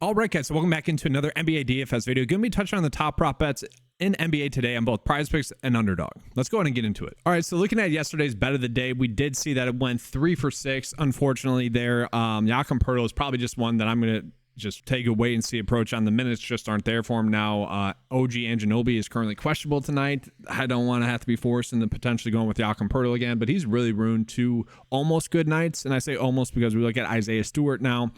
All right, guys, so welcome back into another NBA DFS video. Going to be touching on the top prop bets in NBA today on both PrizePicks and Underdog. Let's go ahead and get into it. All right, so looking at yesterday's bet of the day, we did see that it went 3 for 6. Unfortunately, there, Jakob Poeltl is probably just one that I'm going to just take a wait and see approach on. The minutes just aren't there for him now. OG Anunoby is currently questionable tonight. I don't want to have to be forced into potentially going with Jakob Poeltl again, but he's really ruined 2 almost good nights. And I say almost because we look at Isaiah Stewart now.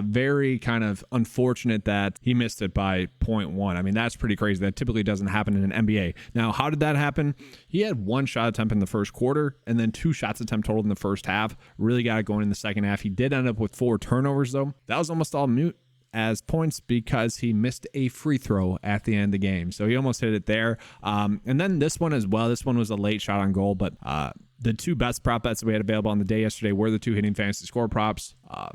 Very kind of unfortunate that he missed it by 0.1. I mean, that's pretty crazy. That typically doesn't happen in an NBA. Now, how did that happen? He had 1 shot attempt in the first quarter and then 2 shots attempt total in the first half. Really got it going in the second half. He did end up with 4 turnovers, though. That was almost all mute as points because he missed a free throw at the end of the game. So he almost hit it there. And then this one as well. This one was a late shot on goal, but the 2 best prop bets that we had available on the day yesterday were the 2 hitting fantasy score props.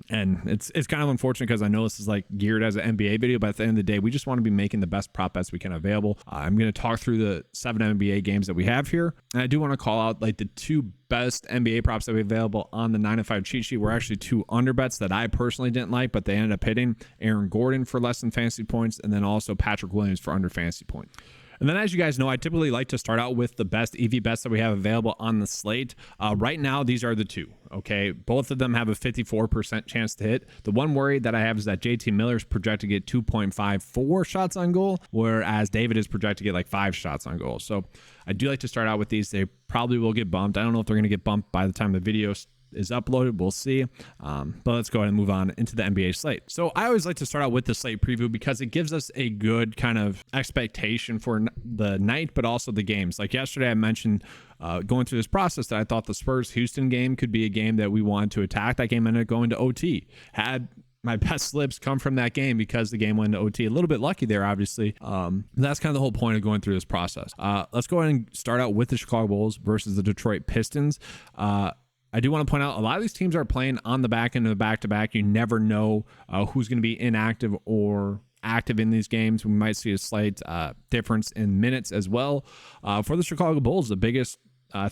And it's kind of unfortunate because I know this is like geared as an NBA video, but at the end of the day, we just want to be making the best prop bets we can available. I'm going to talk through the 7 NBA games that we have here. And I do want to call out like the 2 best NBA props that we have available on the 9-5 cheat sheet were actually 2 under bets that I personally didn't like, but they ended up hitting. Aaron Gordon for less than fantasy points, and then also Patrick Williams for under fantasy points. And then, as you guys know, I typically like to start out with the best EV bets that we have available on the slate. Right now, these are the 2. Okay, both of them have a 54% chance to hit. The one worry that I have is that JT Miller's projected to get 2.54 shots on goal, whereas David is projected to get like 5 shots on goal. So I do like to start out with these. They probably will get bumped. I don't know if they're going to get bumped by the time the video is uploaded. We'll see. But let's go ahead and move on into the NBA slate. So I always like to start out with the slate preview because it gives us a good kind of expectation for the night, but also the games. Like yesterday, I mentioned going through this process that I thought the Spurs-Houston game could be a game that we wanted to attack. That game ended up going to OT. Had my best slips come from that game because the game went to OT. A little bit lucky there, obviously. That's kind of the whole point of going through this process. Let's go ahead and start out with the Chicago Bulls versus the Detroit Pistons. I do want to point out a lot of these teams are playing on the back end of the back-to-back. You never know who's going to be inactive or active in these games. We might see a slight difference in minutes as well. For the Chicago Bulls, the biggest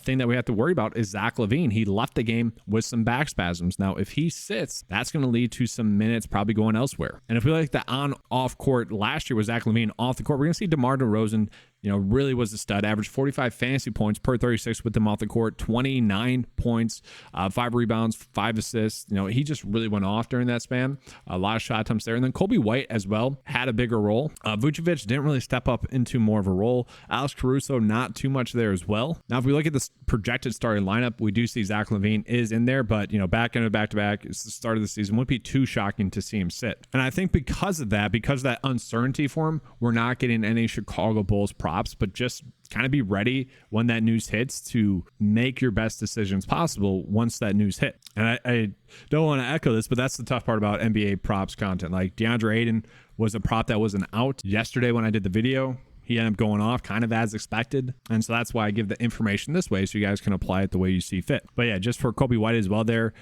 thing that we have to worry about is Zach LaVine. He left the game with some back spasms. Now, if he sits, that's going to lead to some minutes probably going elsewhere. And if we like the on-off court last year with Zach LaVine off the court, we're going to see DeMar DeRozan, really was a stud. Averaged 45 fantasy points per 36 with them off the court, 29 points, 5 rebounds, 5 assists. He just really went off during that span. A lot of shot attempts there. And then Kobe White as well had a bigger role. Vucevic didn't really step up into more of a role. Alex Caruso, not too much there as well. Now, if we look at the projected starting lineup, we do see Zach LaVine is in there, but, back end of back-to-back, it's the start of the season. Wouldn't be too shocking to see him sit. And I think because of that uncertainty for him, we're not getting any Chicago Bulls props, but just kind of be ready when that news hits to make your best decisions possible once that news hit. And I don't want to echo this, but that's the tough part about NBA props content. Like DeAndre Ayton was a prop that wasn't out yesterday when I did the video. He ended up going off kind of as expected. And so that's why I give the information this way so you guys can apply it the way you see fit. But yeah, just for Kobe White as well there,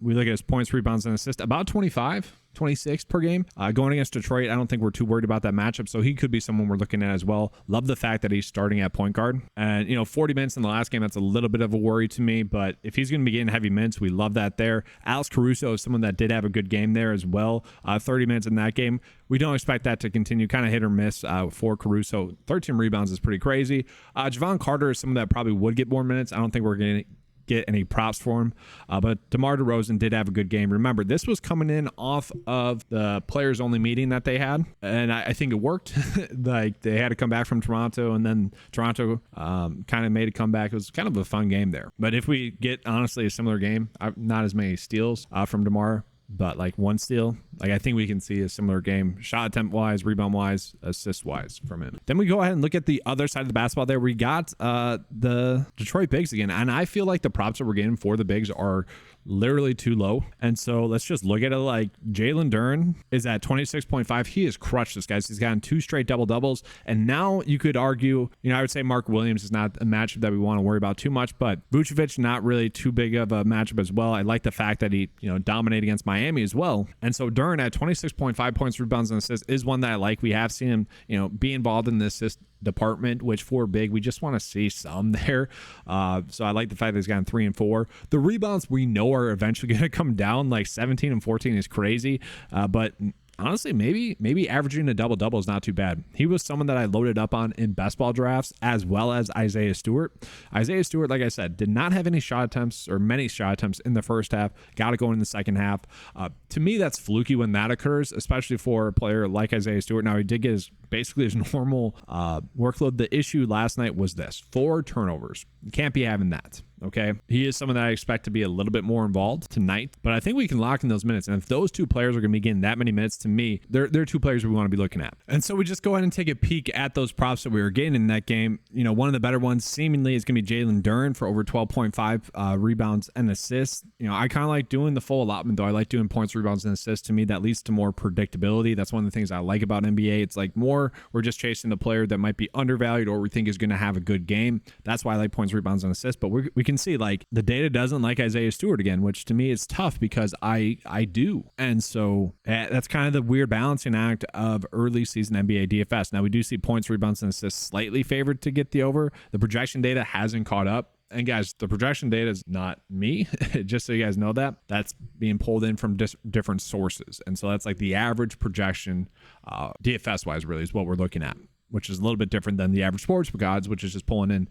we look at his points, rebounds, and assists, about 26 per game. Going against Detroit, I don't think we're too worried about that matchup, so he could be someone we're looking at as well. Love the fact that he's starting at point guard. And, 40 minutes in the last game, that's a little bit of a worry to me, but if he's going to be getting heavy minutes, we love that there. Alex Caruso is someone that did have a good game there as well. 30 minutes in that game. We don't expect that to continue, kind of hit or miss for Caruso. 13 rebounds is pretty crazy. Javon Carter is someone that probably would get more minutes. I don't think we're going to get any props for him, but DeMar DeRozan did have a good game. Remember, this was coming in off of the players only meeting that they had, and I think it worked. Like, they had to come back from Toronto, and then Toronto kind of made a comeback. It was kind of a fun game there. But if we get honestly a similar game, not as many steals from DeMar, but like 1 steal, like I think we can see a similar game, shot attempt wise, rebound wise, assist wise from him. Then we go ahead and look at the other side of the basketball there. We got the Detroit bigs again, and I feel like the props that we're getting for the bigs are literally too low. And so let's just look at it. Like, Jalen Duren is at 26.5. He has crushed this, guys. He's gotten 2 straight double doubles, and now you could argue, I would say Mark Williams is not a matchup that we want to worry about too much, but Vucevic not really too big of a matchup as well. I like the fact that he dominated against Miami as well. And so Duren at 26.5 points, rebounds, and assists is one that I like. We have seen him be involved in the assist department, which for big, we just want to see some there. So I like the fact that he's gotten 3 and 4. The rebounds we know are eventually going to come down. Like 17 and 14 is crazy, but honestly, maybe averaging a double-double is not too bad. He was someone that I loaded up on in best ball drafts, as well as Isaiah Stewart. Isaiah Stewart, like I said, did not have any shot attempts or many shot attempts in the first half. Got to go in the second half. To me, that's fluky when that occurs, especially for a player like Isaiah Stewart. Now, he did get basically his normal workload. The issue last night was this: 4 turnovers. You can't be having that. Okay. He is someone that I expect to be a little bit more involved tonight, but I think we can lock in those minutes. And if those 2 players are going to be getting that many minutes, to me, they're 2 players we want to be looking at. And so we just go ahead and take a peek at those props that we were getting in that game. You know, one of the better ones seemingly is going to be Jalen Duren for over 12.5 rebounds and assists. You know, I kind of like doing the full allotment, though. I like doing points, rebounds, and assists. To me, that leads to more predictability. That's one of the things I like about NBA. It's like more we're just chasing the player that might be undervalued or we think is going to have a good game. That's why I like points, rebounds, and assists. But we can see, like, the data doesn't like Isaiah Stewart again, which to me is tough because I do. And so that's kind of the weird balancing act of early season NBA DFS. Now, we do see points, rebounds, and assists slightly favored to get the over. The projection data hasn't caught up. And guys, the projection data is not me, just so you guys know that. That's being pulled in from different sources. And so that's like the average projection, DFS-wise, really, is what we're looking at, which is a little bit different than the average sportsbook odds, which is just pulling in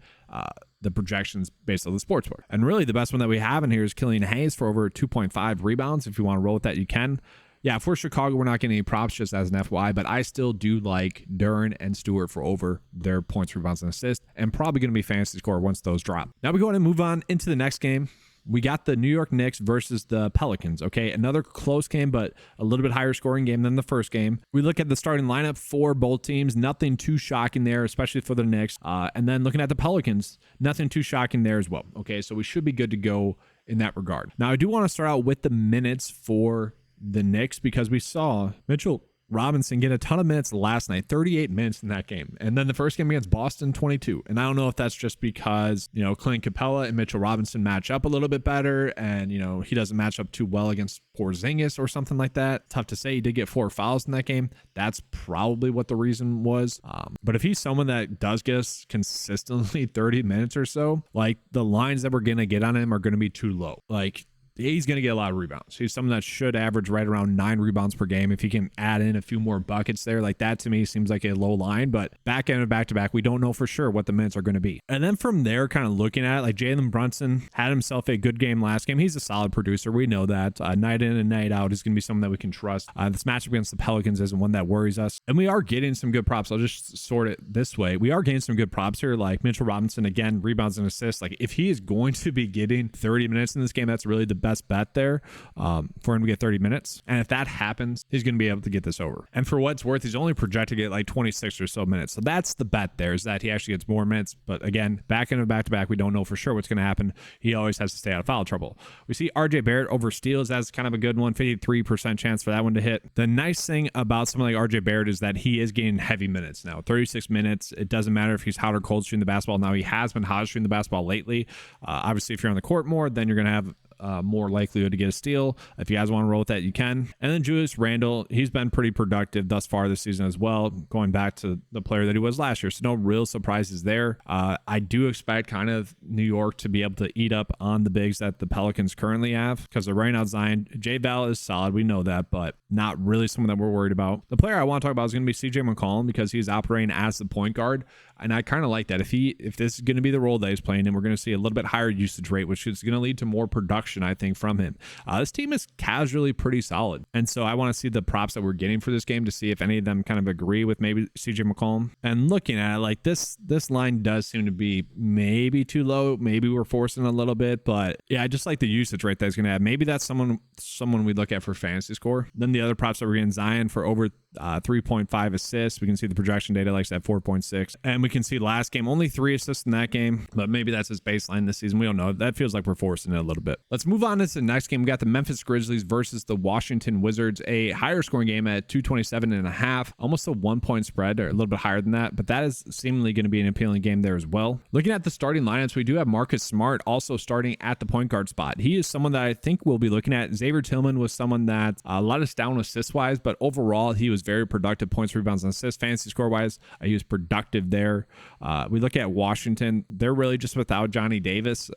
the projections based on the sportsbook. And really, the best one that we have in here is Killian Hayes for over 2.5 rebounds. If you want to roll with that, you can. Yeah, for Chicago, we're not getting any props, just as an FYI, but I still do like Duren and Stewart for over their points, rebounds, and assists, and probably going to be fantasy score once those drop. Now we go ahead and move on into the next game. We got the New York Knicks versus the Pelicans, okay? Another close game, but a little bit higher scoring game than the first game. We look at the starting lineup for both teams. Nothing too shocking there, especially for the Knicks. And then looking at the Pelicans, nothing too shocking there as well, okay? So we should be good to go in that regard. Now, I do want to start out with the minutes for the Knicks because we saw Mitchell Robinson get a ton of minutes last night, 38 minutes in that game. And then the first game against Boston, 22. And I don't know if that's just because, you know, Clint Capella and Mitchell Robinson match up a little bit better and, you know, he doesn't match up too well against Porzingis or something like that. Tough to say. He did get 4 fouls in that game. That's probably what the reason was. But if he's someone that does get us consistently 30 minutes or so, like the lines that we're going to get on him are going to be too low. Like, he's going to get a lot of rebounds. He's someone that should average right around 9 rebounds per game. If he can add in a few more buckets there, like that to me seems like a low line, but back end and back to back, we don't know for sure what the minutes are going to be. And then from there, kind of looking at it, like Jalen Brunson had himself a good game last game. He's a solid producer. We know that. Night in and night out is going to be someone that we can trust. This matchup against the Pelicans isn't one that worries us. And we are getting some good props. I'll just sort it this way. We are getting some good props here, like Mitchell Robinson, again, rebounds and assists. Like if he is going to be getting 30 minutes in this game, that's really the best bet there for him to get 30 minutes. And if that happens, he's going to be able to get this over. And for what it's worth, he's only projected to get like 26 or so minutes. So that's the bet there, is that he actually gets more minutes. But again, back into back to back, we don't know for sure what's going to happen. He always has to stay out of foul trouble. We see RJ Barrett over steals. That's kind of a good one. 53% chance for that one to hit. The nice thing about someone like RJ Barrett is that he is getting heavy minutes now. 36 minutes. It doesn't matter if he's hot or cold shooting the basketball. Now he has been hot shooting the basketball lately. Obviously, if you're on the court more, then you're going to have more likelihood to get a steal. If you guys want to roll with that, you can. And then Julius Randle, he's been pretty productive thus far this season as well, going back to the player that he was last year. So no real surprises there. I do expect kind of New York to be able to eat up on the bigs that the Pelicans currently have because they're running out Zion. J Val is solid. We know that, but not really someone that we're worried about. The player I want to talk about is going to be CJ McCollum because he's operating as the point guard. And I kind of like that. If this is going to be the role that he's playing, and we're going to see a little bit higher usage rate, which is going to lead to more production, I think, from him. This team is casually pretty solid. And so I want to see the props that we're getting for this game to see if any of them kind of agree with maybe CJ McCollum. And looking at it, like this line does seem to be maybe too low. Maybe we're forcing a little bit, but yeah, I just like the usage rate that he's going to have. Maybe that's someone we look at for fantasy score. Then the other props that we're getting, Zion for over 3.5 assists. We can see the projection data like that 4.6. And we can see last game, only 3 assists in that game, but maybe that's his baseline this season. We don't know. That feels like we're forcing it a little bit. Let's move on to the next game. We got the Memphis Grizzlies versus the Washington Wizards, a higher scoring game at 227.5, almost a 1-point spread, or a little bit higher than that, but that is seemingly going to be an appealing game there as well. Looking at the starting lineups, we do have Marcus Smart also starting at the point guard spot. He is someone that I think we'll be looking at. Xavier Tillman was someone that let us down assist wise, but overall he was very productive, points, rebounds, and assists. Fantasy score wise, he was productive there. We look at Washington, they're really just without Johnny Davis.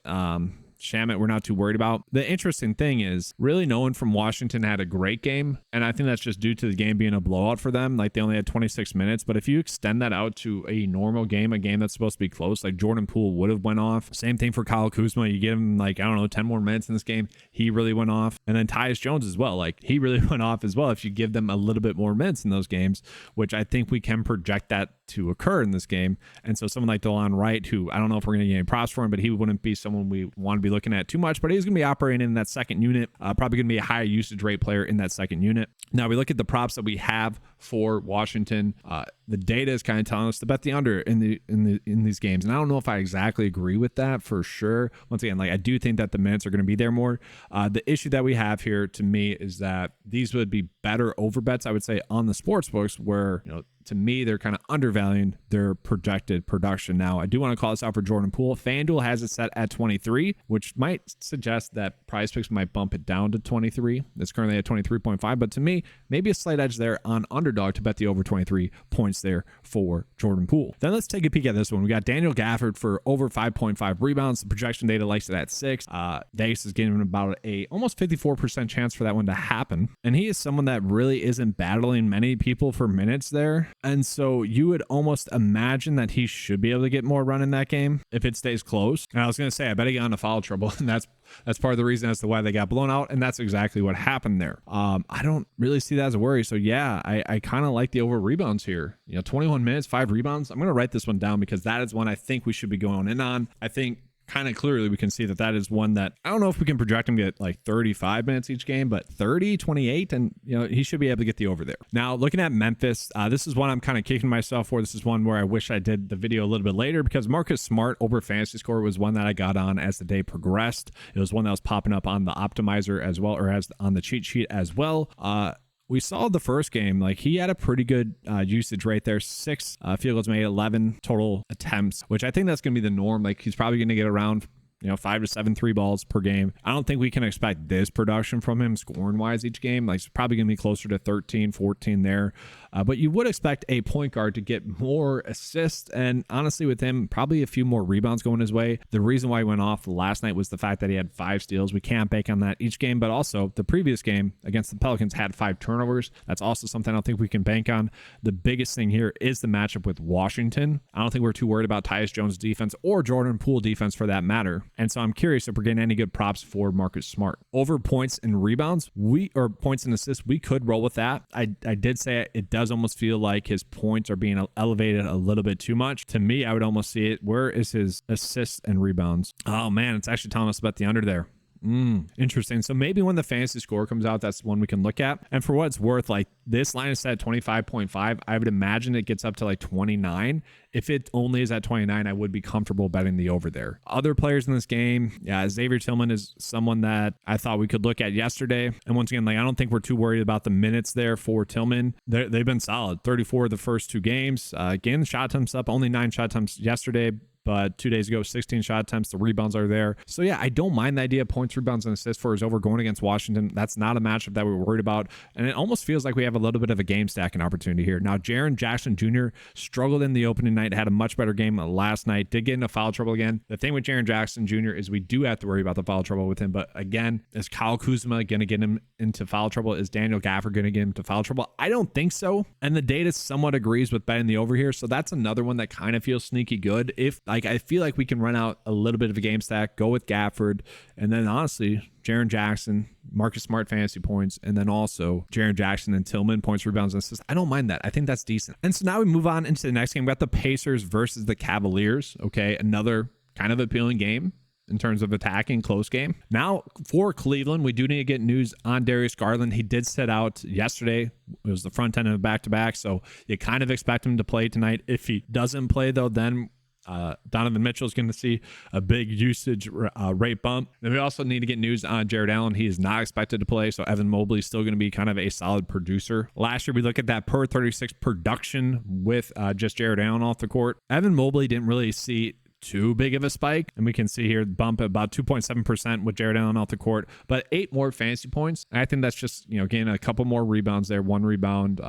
Shamet, we're not too worried about. The interesting thing is really no one from Washington had a great game. And I think that's just due to the game being a blowout for them. Like they only had 26 minutes. But if you extend that out to a normal game, a game that's supposed to be close, like Jordan Poole would have went off. Same thing for Kyle Kuzma. You give him like, I don't know, 10 more minutes in this game. He really went off. And then Tyus Jones as well. Like he really went off as well if you give them a little bit more minutes in those games, which I think we can project that to occur in this game. And so someone like DeLon Wright, who I don't know if we're going to get any props for him, but he wouldn't be someone we want to be looking at too much, but he's going to be operating in that second unit, probably going to be a higher usage rate player in that second unit. Now we look at the props that we have for Washington. The data is kind of telling us to bet the under in these games. And I don't know if I exactly agree with that for sure. Once again, like I do think that the minutes are going to be there more. The issue that we have here to me is that these would be better over bets, I would say, on the sports books where, to me, they're kind of undervaluing their projected production. Now, I do want to call this out for Jordan Poole. FanDuel has it set at 23, which might suggest that PrizePicks might bump it down to 23. It's currently at 23.5, but to me, maybe a slight edge there on Underdog to bet the over 23 points there for Jordan Poole. Then let's take a peek at this one. We got Daniel Gafford for over 5.5 rebounds. The projection data likes it at 6. Vegas is giving him about a almost 54% chance for that one to happen. And he is someone that really isn't battling many people for minutes there. And so you would almost imagine that he should be able to get more run in that game if it stays close. And I was going to say, I bet he got into foul trouble, and that's part of the reason as to why they got blown out, and that's exactly what happened there. I don't really see that as a worry. So yeah, I kind of like the over rebounds here. 21 minutes, 5 rebounds. I'm going to write this one down because that is one I think we should be going in on. I think kind of clearly we can see that is one that I don't know if we can project him to get like 35 minutes each game, but 30, 28, and he should be able to get the over there. Now looking at Memphis, this is one I'm kind of kicking myself for. This is one where I wish I did the video a little bit later because Marcus Smart over fantasy score was one that I got on as the day progressed. It was one that was popping up on the optimizer as well, or as on the cheat sheet as well. We saw the first game, like he had a pretty good usage rate there. 6 field goals made, 11 total attempts, which I think that's going to be the norm. Like he's probably going to get around 5 to 7 3 balls per game. I don't think we can expect this production from him scoring wise each game. Like it's probably going to be closer to 13, 14 there. But you would expect a point guard to get more assists, and honestly with him, probably a few more rebounds going his way. The reason why he went off last night was the fact that he had 5 steals. We can't bank on that each game, but also the previous game against the Pelicans had 5 turnovers. That's also something I don't think we can bank on. The biggest thing here is the matchup with Washington. I don't think we're too worried about Tyus Jones' defense or Jordan Poole defense for that matter. And so I'm curious if we're getting any good props for Marcus Smart. Over points and rebounds, or points and assists, we could roll with that. I did say it does almost feel like his points are being elevated a little bit too much. To me, I would almost see it. Where is his assists and rebounds? Oh man, it's actually telling us about the under there. Interesting. So maybe when the fantasy score comes out, that's one we can look at. And for what it's worth, like this line is set at 25.5. I would imagine it gets up to like 29. If it only is at 29, I would be comfortable betting the over there. Other players in this game, Xavier Tillman is someone that I thought we could look at yesterday. And once again, like I don't think we're too worried about the minutes there for Tillman. They've been solid. 34 of the first 2 games. Again, shot attempts up, only 9 shot attempts yesterday. But 2 days ago, 16 shot attempts. The rebounds are there. So yeah, I don't mind the idea of points, rebounds, and assists for his over going against Washington. That's not a matchup that we're worried about. And it almost feels like we have a little bit of a game stacking opportunity here. Now, Jaren Jackson Jr. struggled in the opening night, had a much better game last night, did get into foul trouble again. The thing with Jaren Jackson Jr. is we do have to worry about the foul trouble with him. But again, is Kyle Kuzma going to get him into foul trouble? Is Daniel Gafford going to get him into foul trouble? I don't think so. And the data somewhat agrees with betting the over here. So that's another one that kind of feels sneaky good. If like I feel like we can run out a little bit of a game stack, go with Gafford, and then honestly, Jaren Jackson, Marcus Smart fantasy points, and then also Jaren Jackson and Tillman points, rebounds, and assists. I don't mind that. I think that's decent. And so now we move on into the next game. We got the Pacers versus the Cavaliers. Okay, another kind of appealing game in terms of attacking, close game. Now for Cleveland, we do need to get news on Darius Garland. He did sit out yesterday. It was the front end of a back-to-back, so you kind of expect him to play tonight. If he doesn't play, though, then Donovan Mitchell is going to see a big usage rate bump. Then we also need to get news on Jared Allen. He is not expected to play, so Evan Mobley is still going to be kind of a solid producer. Last year, we look at that per 36 production with just Jared Allen off the court. Evan Mobley didn't really see too big of a spike, and we can see here bump about 2.7% with Jared Allen off the court, but 8 more fantasy points. And I think that's just getting a couple more rebounds there, 1 rebound,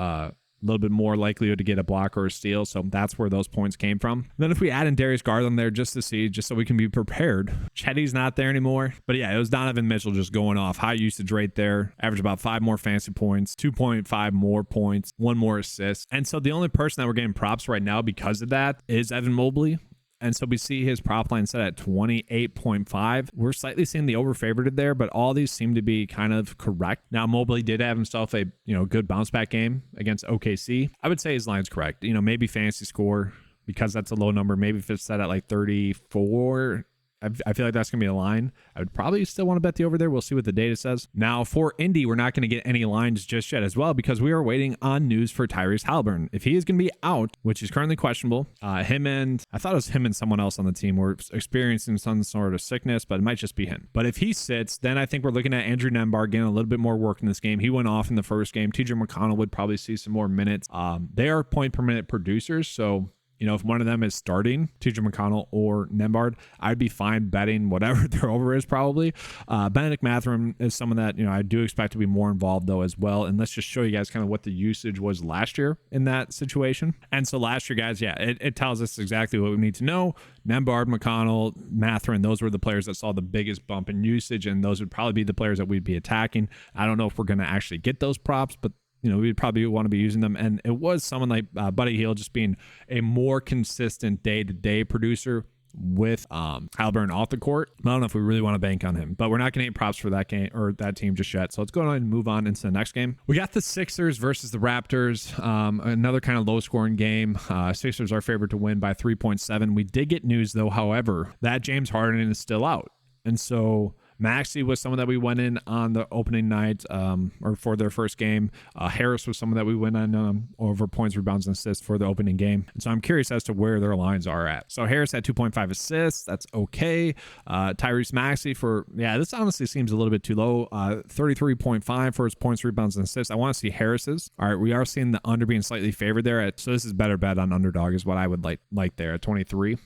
a little bit more likelihood to get a block or a steal. So that's where those points came from. Then if we add in Darius Garland there just to see, just so we can be prepared. Chetty's not there anymore. But yeah, it was Donovan Mitchell just going off. High usage rate there. Average about 5 more fantasy points, 2.5 more points, 1 more assist. And so the only person that we're getting props right now because of that is Evan Mobley. And so we see his prop line set at 28.5. We're slightly seeing the over-favorited there, but all these seem to be kind of correct. Now, Mobley did have himself a good bounce-back game against OKC. I would say his line's correct. Maybe fantasy score, because that's a low number. Maybe if it's set at like 34, I feel like that's going to be a line. I would probably still want to bet the over there. We'll see what the data says. Now, for Indy, we're not going to get any lines just yet as well because we are waiting on news for Tyrese Haliburton. If he is going to be out, which is currently questionable, I thought it was him and someone else on the team were experiencing some sort of sickness, but it might just be him. But if he sits, then I think we're looking at Andrew Nembhard getting a little bit more work in this game. He went off in the first game. TJ McConnell would probably see some more minutes. They are point per minute producers, so if one of them is starting, TJ McConnell or Nembhard, I'd be fine betting whatever their over is probably. Benedict Mathurin is someone that, I do expect to be more involved though as well. And let's just show you guys kind of what the usage was last year in that situation. And so last year, guys, yeah, it tells us exactly what we need to know. Nembhard, McConnell, Mathurin, those were the players that saw the biggest bump in usage, and those would probably be the players that we'd be attacking. I don't know if we're going to actually get those props, but we'd probably want to be using them. And it was someone like Buddy Hield just being a more consistent day-to-day producer with Haliburton off the court. I don't know if we really want to bank on him, but we're not going to get props for that game or that team just yet. So let's go ahead and move on into the next game. We got the Sixers versus the Raptors. Another kind of low-scoring game. Sixers are favored to win by 3.7. We did get news, though, however, that James Harden is still out. And so Maxey was someone that we went in on the opening night or for their first game. Harris was someone that we went on over points, rebounds, and assists for the opening game. And so I'm curious as to where their lines are at. So Harris had 2.5 assists. That's okay. Tyrese Maxey this honestly seems a little bit too low. 33.5 for his points, rebounds, and assists. I want to see Harris's. All right, we are seeing the under being slightly favored there. So this is better bet on underdog is what I would like there at 23.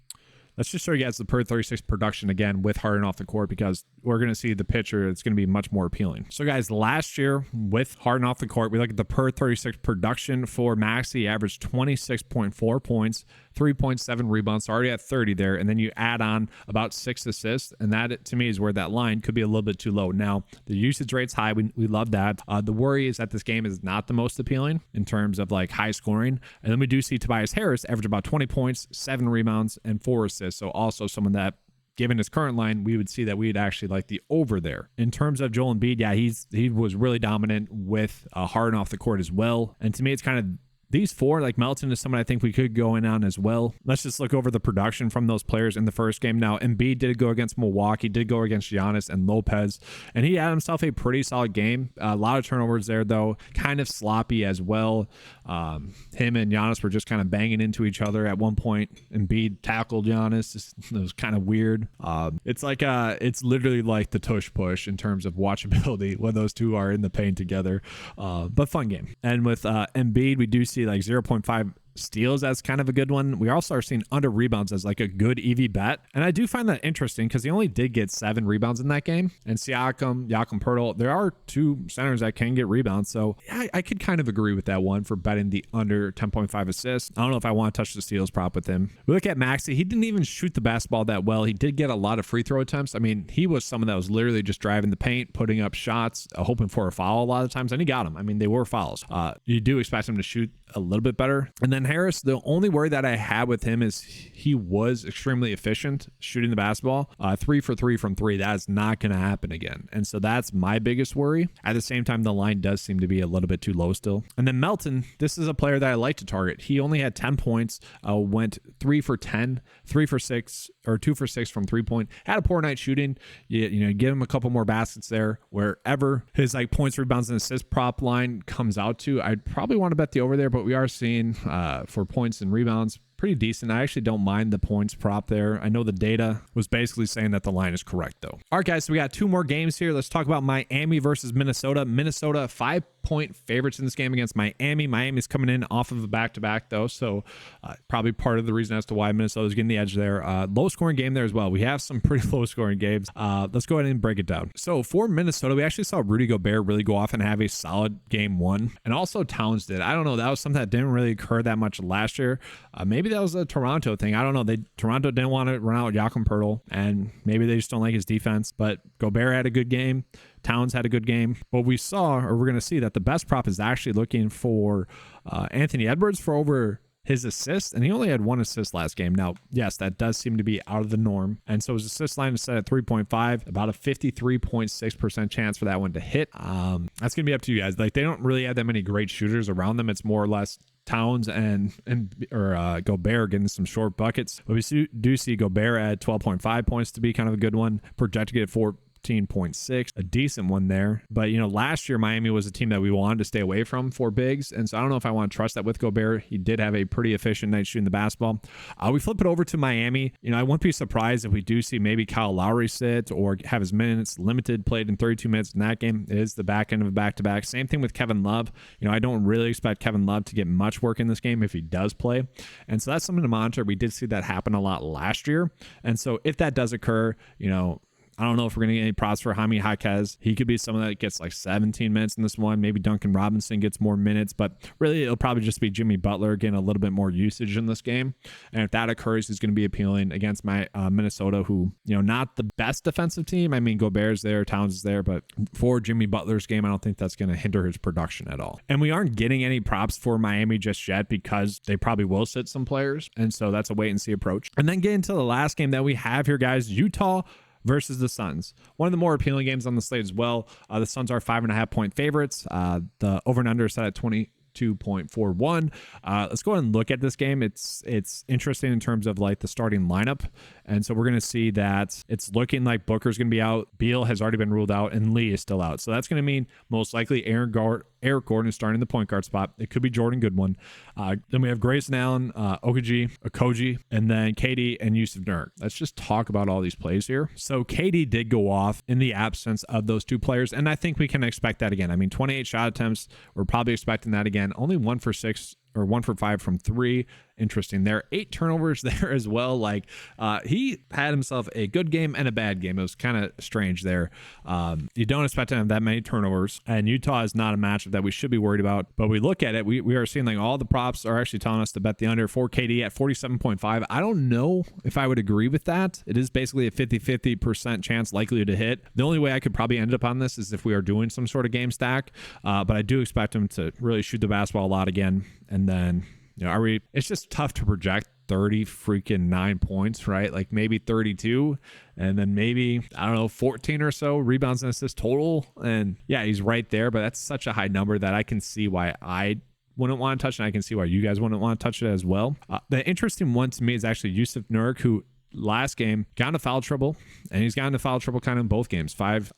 Let's just show you guys the per 36 production again with Harden off the court because we're going to see the picture. It's going to be much more appealing. So guys, last year with Harden off the court, we look at the per 36 production for Maxey, averaged 26.4 points, 3.7 rebounds, already at 30 there. And then you add on about 6 assists. And that to me is where that line could be a little bit too low. Now, the usage rate's high. We love that. The worry is that this game is not the most appealing in terms of like high scoring. And then we do see Tobias Harris average about 20 points, 7 rebounds, and 4 assists. So also someone that, given his current line, we would see that we'd actually like the over there. In terms of Joel Embiid, yeah, he was really dominant with Harden off the court as well. And to me, it's kind of these four, like Melton is someone I think we could go in on as well. Let's just look over the production from those players in the first game. Now, Embiid did go against Milwaukee, did go against Giannis and Lopez, and he had himself a pretty solid game. A lot of turnovers there, though, kind of sloppy as well. Him and Giannis were just kind of banging into each other. At one point, Embiid tackled Giannis. It was kind of weird. It's literally like the tush push in terms of watchability when those two are in the paint together. But fun game. And with Embiid, we do see like 0.5 steals as kind of a good one. We also are seeing under rebounds as like a good EV bet. And I do find that interesting because he only did get 7 rebounds in that game. And Jakob Poeltl, there are 2 centers that can get rebounds. So yeah, I could kind of agree with that one for betting the under 10.5 assists. I don't know if I want to touch the steals prop with him. We look at Maxey. He didn't even shoot the basketball that well. He did get a lot of free throw attempts. I mean, he was someone that was literally just driving the paint, putting up shots, hoping for a foul a lot of times. And he got them. I mean, they were fouls. You do expect him to shoot a little bit better. And then Harris, the only worry that I had with him is he was extremely efficient shooting the basketball. 3 for 3 from 3. That is not going to happen again. And so that's my biggest worry. At the same time, the line does seem to be a little bit too low still. And then Melton, this is a player that I like to target. He only had 10 points, went 3 for 10, 3 for 6, or 2 for 6 from 3-point. Had a poor night shooting. Give him a couple more baskets there. Wherever his like points, rebounds, and assist prop line comes out to, I'd probably want to bet the over there, but we are seeing for points and rebounds pretty decent. I actually don't mind the points prop there. I know the data was basically saying that the line is correct though. All right, guys, so we got 2 more games here. Let's talk about Miami versus Minnesota. Minnesota 5 point favorites in this game against Miami. Miami's coming in off of a back-to-back though, so probably part of the reason as to why Minnesota's getting the edge there. Low scoring game there as well. We have some pretty low scoring games. Let's go ahead and break it down. So for Minnesota, we actually saw Rudy Gobert really go off and have a solid game one, and also Towns did. I don't know, that was something that didn't really occur that much last year. Maybe that was a Toronto thing. I don't know. Toronto didn't want to run out Jakob Poeltl, and maybe they just don't like his defense, but Gobert had a good game. Towns had a good game. But we saw, or we're going to see, that the best prop is actually looking for Anthony Edwards for over his assists, and he only had 1 assist last game. Now, yes, that does seem to be out of the norm, and so his assist line is set at 3.5, about a 53.6% chance for that one to hit. That's gonna be up to you guys. Like, they don't really have that many great shooters around them. It's more or less Towns and Gobert getting some short buckets, but we do see Gobert at 12.5 points to be kind of a good one, projected at 14.6, a decent one there. But last year Miami was a team that we wanted to stay away from for bigs, and so I don't know if I want to trust that with Gobert. He did have a pretty efficient night shooting the basketball. We flip it over to Miami. I wouldn't be surprised if we do see maybe Kyle Lowry sit or have his minutes limited, played in 32 minutes in that game. It is the back end of a back-to-back. Same thing with Kevin Love. I don't really expect Kevin Love to get much work in this game if he does play, and so that's something to monitor. We did see that happen a lot last year, and so if that does occur, I don't know if we're going to get any props for Jaime Jaquez. He could be someone that gets like 17 minutes in this one. Maybe Duncan Robinson gets more minutes, but really it'll probably just be Jimmy Butler getting a little bit more usage in this game. And if that occurs, he's going to be appealing against my Minnesota, who, not the best defensive team. I mean, Gobert's there, Towns is there, but for Jimmy Butler's game, I don't think that's going to hinder his production at all. And we aren't getting any props for Miami just yet because they probably will sit some players. And so that's a wait and see approach. And then get into the last game that we have here, guys, Utah versus the Suns. One of the more appealing games on the slate as well. The Suns are 5.5 point favorites. The over and under is set at 22.41. Let's go ahead and look at this game. It's interesting in terms of like the starting lineup. And so we're going to see that it's looking like Booker's going to be out. Beal has already been ruled out, and Lee is still out. So that's going to mean most likely Eric Gordon is starting the point guard spot. It could be Jordan Goodwin. Then we have Grayson Allen, Okogie, and then KD and Yusuf Nurk. Let's just talk about all these plays here. So KD did go off in the absence of those two players, and I think we can expect that again. I mean, 28 shot attempts. We're probably expecting that again. Only 1 for 6 or 1 for 5 from 3. Interesting there. 8 turnovers there as well. Like he had himself a good game and a bad game. It was kind of strange there. You don't expect to have that many turnovers, and Utah is not a matchup that we should be worried about. But we look at it, we are seeing like all the props are actually telling us to bet the under for KD at 47.5. I don't know if I would agree with that. It is basically a 50% chance likely to hit. The only way I could probably end up on this is if we are doing some sort of game stack. But I do expect him to really shoot the basketball a lot again. And then, it's just tough to project 9 points, right? Like maybe 32, and then maybe, 14 or so rebounds and assists total. And yeah, he's right there, but that's such a high number that I can see why I wouldn't want to touch it. And I can see why you guys wouldn't want to touch it as well. The interesting one to me is actually Yusuf Nurk, who last game got into foul trouble, and he's gotten into foul trouble kind of in both games. 5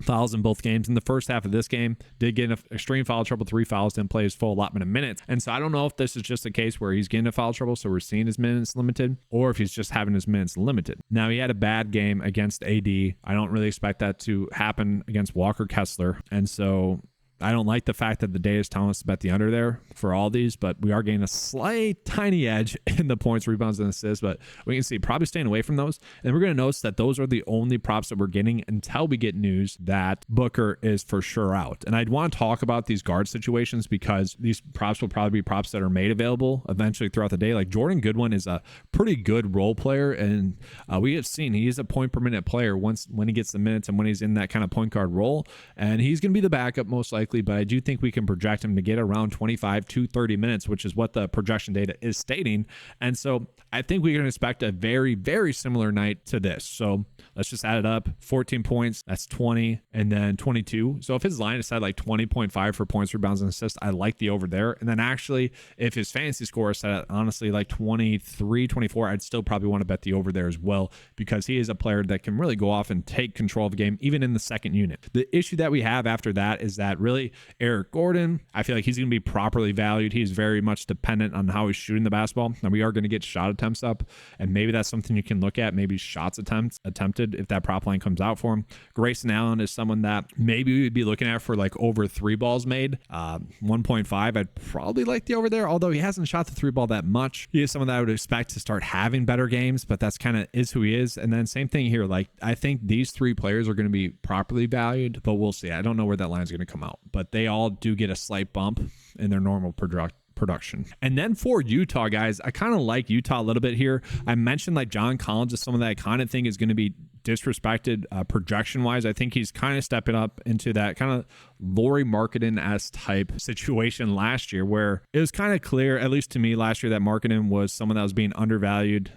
fouls in both games. In the first half of this game, did get into extreme foul trouble, 3 fouls, didn't play his full allotment of minutes. And so I don't know if this is just a case where he's getting into foul trouble, so we're seeing his minutes limited, or if he's just having his minutes limited. Now, he had a bad game against AD. I don't really expect that to happen against Walker Kessler, and so I don't like the fact that the data is telling us to bet the under there for all these, but we are getting a slight tiny edge in the points, rebounds, and assists, but we can see probably staying away from those. And we're going to notice that those are the only props that we're getting until we get news that Booker is for sure out. And I'd want to talk about these guard situations because these props will probably be props that are made available eventually throughout the day. Like Jordan Goodwin is a pretty good role player, and we have seen he is a point per minute player when he gets the minutes and when he's in that kind of point guard role, and he's going to be the backup most likely. But I do think we can project him to get around 25 to 30 minutes, which is what the projection data is stating. And so I think we can expect a very, very similar night to this. So let's just add it up. 14 points, that's 20, and then 22. So if his line is set like 20.5 for points, rebounds, and assists, I like the over there. And then actually, if his fantasy score is set at honestly like 23, 24, I'd still probably want to bet the over there as well, because he is a player that can really go off and take control of the game, even in the second unit. The issue that we have after that is that really really. Eric Gordon, I feel like he's going to be properly valued. He's very much dependent on how he's shooting the basketball. And we are going to get shot attempts up, and maybe that's something you can look at. Maybe shots attempted if that prop line comes out for him. Grayson Allen is someone that maybe we would be looking at for like over 3 balls made. 1.5, I'd probably like the over there, although he hasn't shot the 3 ball that much. He is someone that I would expect to start having better games, but that's kind of is who he is. And then same thing here. Like, I think these 3 players are going to be properly valued, but we'll see. I don't know where that line is going to come out, but they all do get a slight bump in their normal production. And then for Utah, guys, I kind of like Utah a little bit here. I mentioned like John Collins is someone that I kind of think is going to be disrespected projection wise. I think he's kind of stepping up into that kind of Lauri Markkanen-esque type situation last year, where it was kind of clear, at least to me last year, that Markkanen was someone that was being undervalued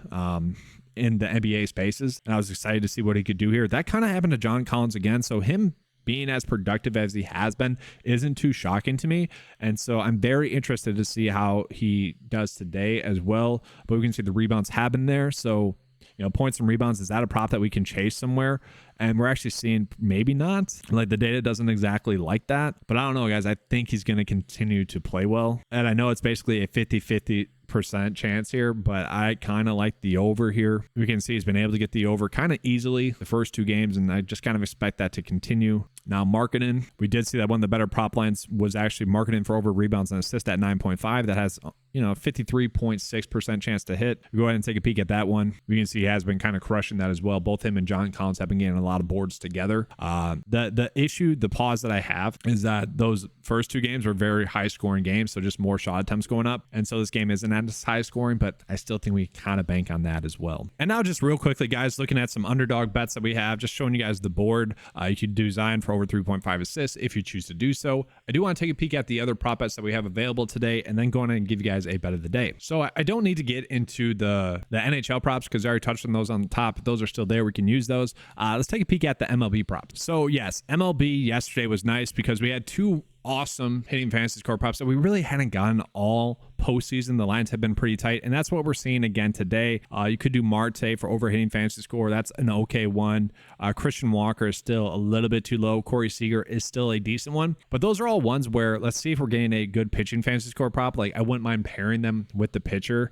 in the NBA spaces. And I was excited to see what he could do here. That kind of happened to John Collins again. So him being as productive as he has been isn't too shocking to me. And so I'm very interested to see how he does today as well. But we can see the rebounds have been there. So, you know, points and rebounds, is that a prop that we can chase somewhere? And we're actually seeing maybe not. Like, the data doesn't exactly like that. But I don't know, guys. I think he's going to continue to play well. And I know it's basically a 50-50% chance here, but I kind of like the over here. We can see he's been able to get the over kind of easily the first 2 games, and I just kind of expect that to continue. Now, Markkanen, we did see that one of the better prop lines was actually Markkanen for over rebounds and assists at 9.5. That has, you know, 53.6% chance to hit. We go ahead and take a peek at that one. We can see he has been kind of crushing that as well. Both him and John Collins have been getting a lot of boards together. The pause that I have is that those first 2 games were very high scoring games, so just more shot attempts going up. And so this game isn't as high scoring, but I still think we kind of bank on that as well. And now just real quickly, guys, looking at some underdog bets that we have, just showing you guys the board. You could do Zion for over 3.5 assists if you choose to do so. I do want to take a peek at the other prop bets that we have available today, and then go on and give you guys a bet of the day. So I don't need to get into the NHL props because I already touched on those on the top. Those are still there. We can use those. Let's take a peek at the MLB props. So yes, MLB yesterday was nice because we had 2 awesome hitting fantasy score props that we really hadn't gotten all postseason. The lines have been pretty tight, and that's what we're seeing again today. You could do Marte for over hitting fantasy score. That's an okay one. Christian Walker is still a little bit too low. Corey Seager is still a decent one, but those are all ones where let's see if we're getting a good pitching fantasy score prop. Like, I wouldn't mind pairing them with the pitcher.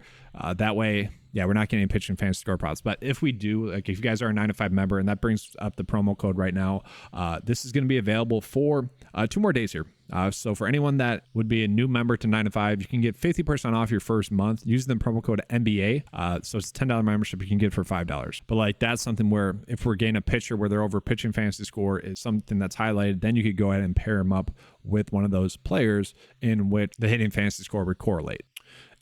That way, yeah, we're not getting pitching fantasy score props. But if we do, like, if you guys are a 9to5 member, and that brings up the promo code right now, this is going to be available for 2 more days here. So for anyone that would be a new member to 9to5, you can get 50% off your first month using the promo code NBA. So it's a $10 membership you can get for $5. But like, that's something where if we're getting a pitcher where they're over pitching fantasy score is something that's highlighted, then you could go ahead and pair them up with one of those players in which the hitting fantasy score would correlate.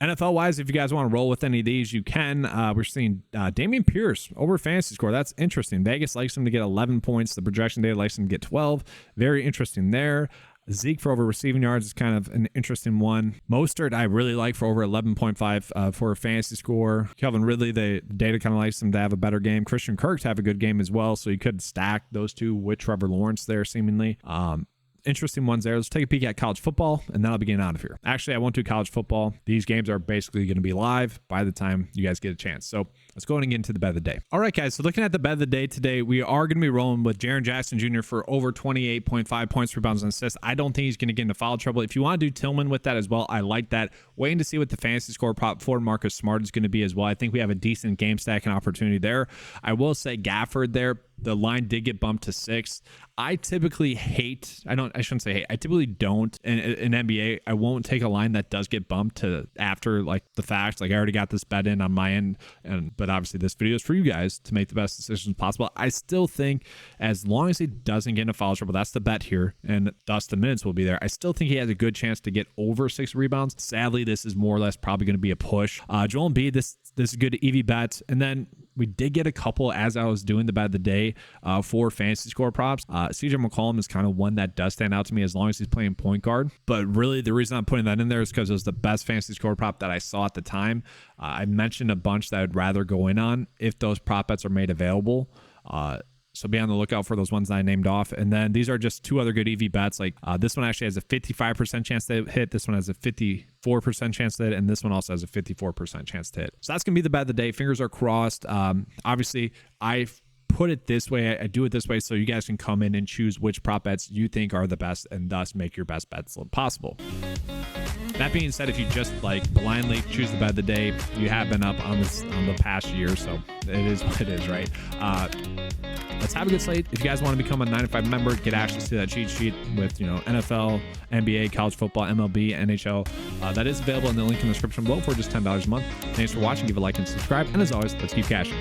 NFL wise, if you guys want to roll with any of these, you can. We're seeing Dameon Pierce over fantasy score. That's interesting. Vegas likes him to get 11 points. The projection data likes him to get 12. Very interesting there. Zeke for over receiving yards is kind of an interesting one. Mostert, I really like for over 11.5 for a fantasy score. Calvin Ridley, the data kind of likes him to have a better game. Christian Kirk to have a good game as well, so you could stack those 2 with Trevor Lawrence there seemingly. Interesting ones there. Let's take a peek at college football, and then I'll be getting out of here. Actually, I won't do college football. These games are basically going to be live by the time you guys get a chance. So let's go ahead and get into the bet of the day. All right, guys. So looking at the bet of the day today, we are going to be rolling with Jaren Jackson Jr. for over 28.5 points, rebounds, and assists. I don't think he's going to get into foul trouble. If you want to do Tillman with that as well, I like that. Waiting to see what the fantasy score prop for Marcus Smart is going to be as well. I think we have a decent game stacking opportunity there. I will say Gafford there. The line did get bumped to 6. I typically hate, I shouldn't say hate, I typically don't in NBA. I won't take a line that does get bumped to after like the fact. Like, I already got this bet in on my end, but obviously this video is for you guys to make the best decisions possible. I still think as long as he doesn't get into foul trouble, that's the bet here, and thus the minutes will be there. I still think he has a good chance to get over 6 rebounds. Sadly, this is more or less probably going to be a push. Joel Embiid, this is a good EV bet. And then we did get a couple as I was doing the bet of the day for fantasy score props. CJ McCollum is kind of one that does stand out to me as long as he's playing point guard. But really, the reason I'm putting that in there is because it was the best fantasy score prop that I saw at the time. I mentioned a bunch that I'd rather go in on if those prop bets are made available. So be on the lookout for those ones that I named off. And then these are just 2 other good EV bets. Like this one actually has a 55% chance to hit. This one has a 54% chance to hit. And this one also has a 54% chance to hit. So that's going to be the bet of the day. Fingers are crossed. Obviously, I put it this way. I do it this way so you guys can come in and choose which prop bets you think are the best and thus make your best bets possible. That being said, if you just like blindly choose the bet of the day, you have been up on the past year, so it is what it is, right? Let's have a good slate. If you guys want to become a 9to5 member, get access to that cheat sheet with NFL, NBA, college football, MLB, NHL. That is available in the link in the description below for just $10 a month. Thanks for watching. Give a like and subscribe. And as always, let's keep cashing.